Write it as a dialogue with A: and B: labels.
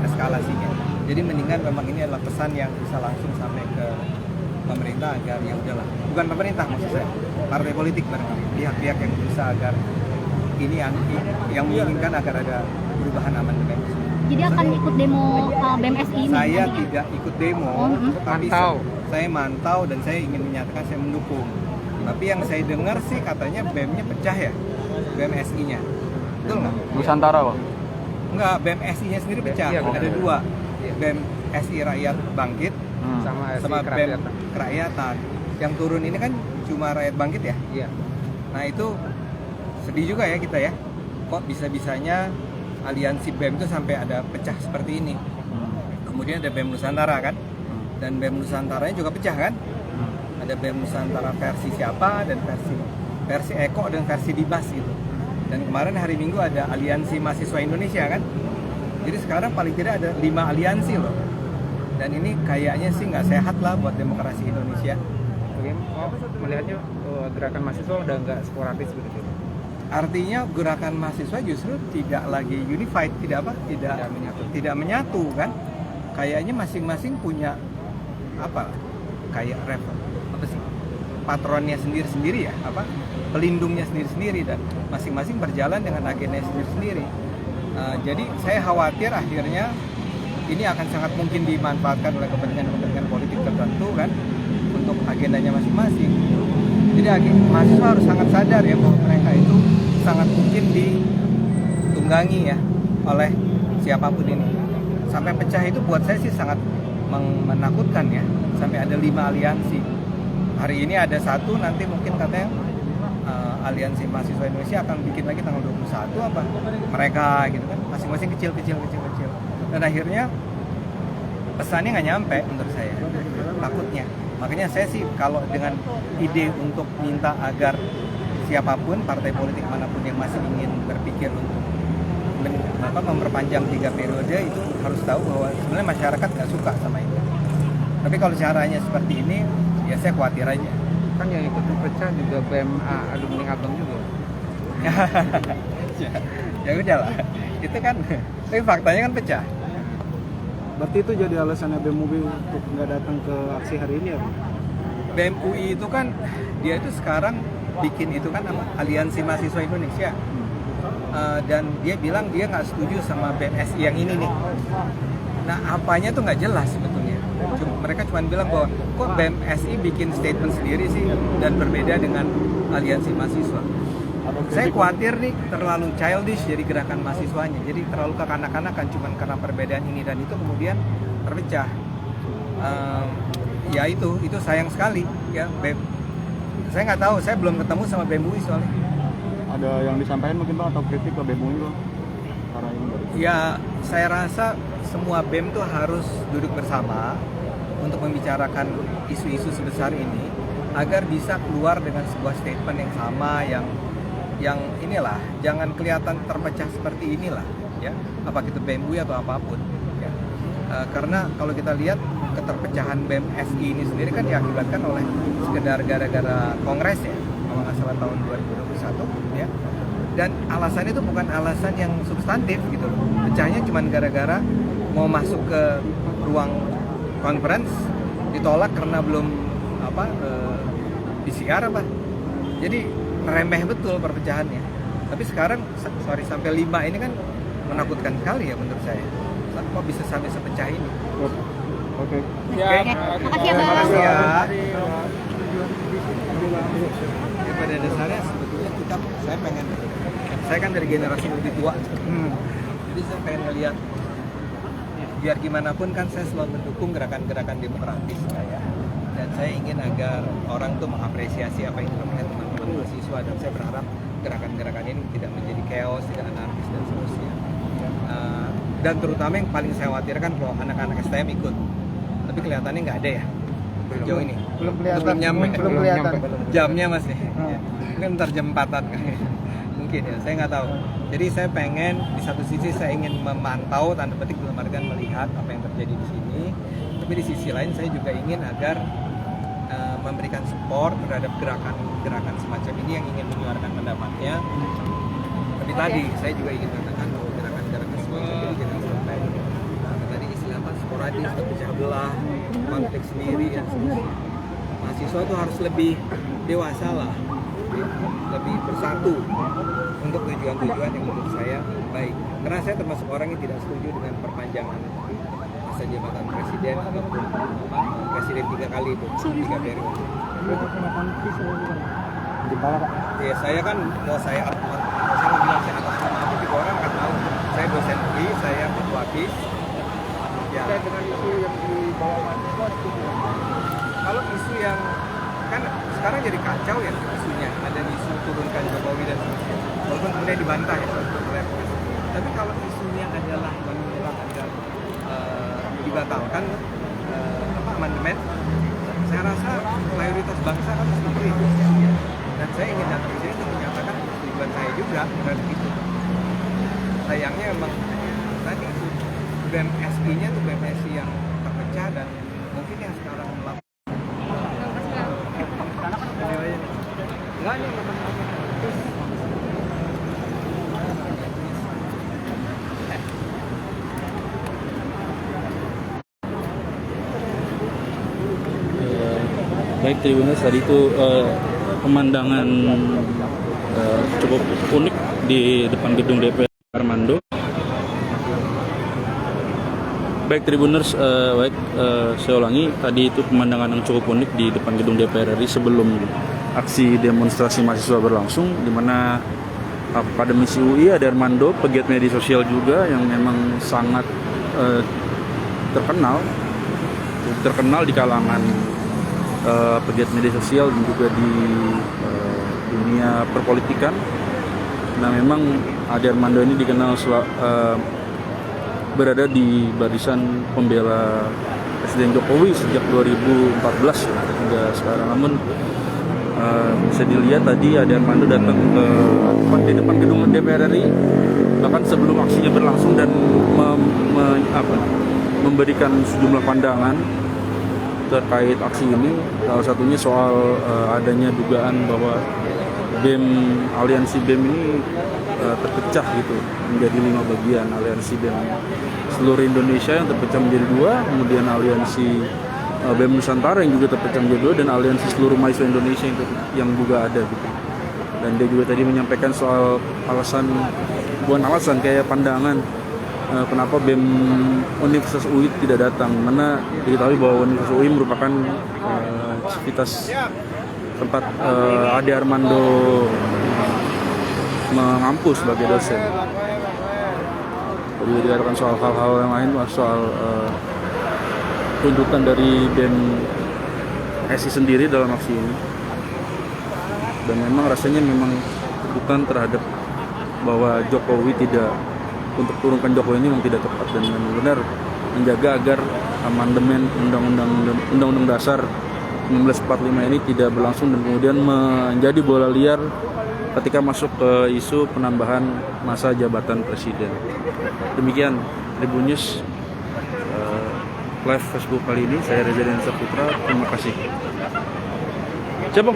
A: eskalasinya. Jadi mendingan memang ini adalah pesan yang bisa langsung sampai ke pemerintah agar ya udahlah, bukan pemerintah maksud saya, partai politik barangkali, pihak-pihak yang bisa agar ini yang menginginkan agar ada perubahan amandemen.
B: Jadi akan ikut demo BMSI ini?
A: Saya tidak ikut demo, tapi saya mantau dan saya ingin menyatakan saya mendukung. Tapi yang saya dengar sih katanya BEM-nya pecah ya, BMSI-nya. Betul nggak?
C: Nusantara, Pak?
A: Enggak, BMSI-nya sendiri pecah.
C: Iya,
A: ada dua, BMSI Rakyat Bangkit sama BEM Kerakyatan. Yang turun ini kan cuma Rakyat Bangkit ya?
D: Iya.
A: Nah itu sedih juga ya kita ya. Kok bisa-bisanya aliansi BEM itu sampai ada pecah seperti ini. Kemudian ada BEM Nusantara kan? Dan BEM Nusantaranya juga pecah kan? Ada BEM Nusantara versi siapa dan versi Eko dan versi Dibas gitu. Dan kemarin hari Minggu ada aliansi mahasiswa Indonesia kan? Jadi sekarang paling tidak ada 5 aliansi loh. Dan ini kayaknya sih nggak sehat lah buat demokrasi Indonesia.
D: Melihatnya gerakan mahasiswa udah nggak sporadis begitu.
A: Artinya gerakan mahasiswa justru tidak lagi unified, tidak menyatu kan? Kayaknya masing-masing punya kayak patronnya sendiri-sendiri ya, pelindungnya sendiri-sendiri, dan masing-masing berjalan dengan agendanya sendiri-sendiri. Jadi saya khawatir akhirnya ini akan sangat mungkin dimanfaatkan oleh kepentingan politik tertentu kan untuk agendanya masing-masing. Jadi mahasiswa harus sangat sadar ya bahwa mereka itu sangat mungkin ditunggangi ya oleh siapapun ini. Sampai pecah itu buat saya sih sangat menakutkan ya. Sampai ada 5 aliansi. Hari ini ada satu, nanti mungkin katanya aliansi mahasiswa Indonesia akan bikin lagi tanggal 21 apa mereka gitu kan, masing-masing kecil. Dan akhirnya pesannya nggak nyampe menurut saya, takutnya. Makanya saya sih kalau dengan ide untuk minta agar siapapun, partai politik manapun yang masih ingin berpikir untuk memperpanjang 3 periode, itu harus tahu bahwa sebenarnya masyarakat nggak suka sama itu. Tapi kalau caranya seperti ini, ya saya khawatir aja.
D: Kan yang ikut pecah juga BMA alumni Abang juga.
A: Ya udahlah, itu kan, tapi faktanya kan pecah.
E: Berarti itu jadi alasannya BEM UI untuk nggak datang ke aksi hari ini ya?
A: BEM UI itu kan, dia itu sekarang bikin itu kan Aliansi Mahasiswa Indonesia. Dan dia bilang dia nggak setuju sama BMSI yang ini nih. Nah apanya tuh nggak jelas sebetulnya. Mereka cuma bilang bahwa kok BMSI bikin statement sendiri sih dan berbeda dengan Aliansi Mahasiswa. Saya khawatir nih terlalu childish jadi gerakan mahasiswanya, jadi terlalu kekanak-kanakan cuma karena perbedaan ini dan itu kemudian terpecah. Ya itu sayang sekali ya. Saya nggak tahu, saya belum ketemu sama BEM UI soalnya.
C: Ada yang disampaikan mungkin Bang atau kritik ke BEM UI Bang?
A: Ya saya rasa semua BEM tuh harus duduk bersama untuk membicarakan isu-isu sebesar ini agar bisa keluar dengan sebuah statement yang sama, yang inilah, jangan kelihatan terpecah seperti inilah ya, apa itu BEM UI atau apapun ya. Karena kalau kita lihat keterpecahan BMSI ini sendiri kan diakibatkan oleh sekedar gara-gara kongres ya, kalau nggak salah tahun 2021 ya. Dan alasannya itu bukan alasan yang substantif gitu loh. Pecahnya cuma gara-gara mau masuk ke ruang conference ditolak karena belum PCR apa. Jadi remeh betul perpecahannya. Tapi sekarang sampai 5 ini kan menakutkan sekali ya menurut saya. Kok bisa sampai sepecah ini?
C: Oke.
B: Ya, makasih ya Bang.
A: Makasih ya. Ya, pada dasarnya sebetulnya saya kan dari generasi lebih tua. Jadi saya pengen ngeliat biar gimana pun kan saya selalu mendukung gerakan-gerakan demokratis ya. Dan saya ingin agar orang tuh mengapresiasi apa yang dilakukan teman-teman mahasiswa, dan saya berharap gerakan-gerakan ini tidak menjadi chaos, tidak anarkis dan seterusnya. Dan terutama yang paling saya khawatirkan kalau anak-anak STM ikut, tapi kelihatannya nggak ada ya sejauh ini.
E: Belum kelihatan.
A: Belum kelihatan. Jamnya masih. Ya. Mungkin ntar jam 4-an mungkin ya, saya nggak tahu. Jadi saya pengen di satu sisi saya ingin memantau, tanda petik dalam artian melihat apa yang terjadi di sini, tapi di sisi lain saya juga ingin agar memberikan support terhadap gerakan semacam ini yang ingin menyuarakan pendapatnya. Tapi tadi saya juga ingin katakan bahwa gerakan-gerakan semacam ini jangan sampai sporadis, terpecah belah, konflik sendiri dan seterusnya. Mahasiswa itu harus lebih dewasa lah, lebih bersatu untuk tujuan-tujuan yang menurut saya baik. Karena saya termasuk orang yang tidak setuju dengan perpanjangan masa jabatan presiden ataupun presiden 3 kali itu, 3 periode. Ya saya kan mau saya bilang saya atas nama aku juga orang nggak tahu. Saya dosen UI, saya ketua BIS. Ya.
D: Dengan isu yang dibawa mahasiswa itu
A: Kalau isu yang kan sekarang jadi kacau ya isunya, ada isu turunkan Jokowi dan seterusnya. Walaupun kemudian dibantah ya oleh polisi. Tapi kalau isunya adalah menolak agar dibatalkan amandemen, saya rasa mayoritas bangsa kan seperti itu. Dan saya ingin datang ke sini untuk menyatakan tujuan saya juga terhadap itu. Sayangnya memang tadi itu BMSI-nya itu BMSI yang terpecah dan mungkin yang sekarang melakukan. Enggak nih,
C: Baik Tribuners, tadi itu pemandangan cukup unik di depan gedung DPR Armando. Baik Tribuners, saya ulangi, tadi itu pemandangan yang cukup unik di depan gedung DPR RI sebelum aksi demonstrasi mahasiswa berlangsung, di mana akademisi UI ada Armando, pegiat media sosial juga yang memang sangat terkenal di kalangan pegiat media sosial dan juga di dunia perpolitikan. Nah memang Ade Armando ini dikenal berada di barisan pembela Presiden Jokowi sejak 2014 hingga sekarang. Namun bisa dilihat tadi Ade Armando datang ke di depan gedung DPR RI bahkan sebelum aksinya berlangsung dan memberikan sejumlah pandangan terkait aksi ini. Salah satunya soal adanya dugaan bahwa aliansi BEM ini terpecah gitu menjadi 5 bagian. Aliansi BEM seluruh Indonesia yang terpecah menjadi 2, kemudian aliansi BEM Nusantara yang juga terpecah menjadi 2, dan aliansi seluruh mahasiswa Indonesia yang juga ada gitu. Dan dia juga tadi menyampaikan soal bukan alasan kayak pandangan kenapa BEM Universitas UI tidak datang, mana diketahui bahwa Universitas UI merupakan civitas tempat Ade Armando mengampus sebagai dosen. Jadi dikatakan soal hal-hal yang lain, soal tuntutan dari BEM SI sendiri dalam aksi ini. Dan memang rasanya memang tuntutan terhadap bahwa Jokowi untuk turunkan Jokowi ini memang tidak tepat dan benar menjaga agar amandemen Undang-Undang Dasar 1945 ini tidak berlangsung dan kemudian menjadi bola liar ketika masuk ke isu penambahan masa jabatan presiden. Demikian Tribun News live Facebook kali ini. Saya Reza Densa Putra. Terima kasih. Siapa?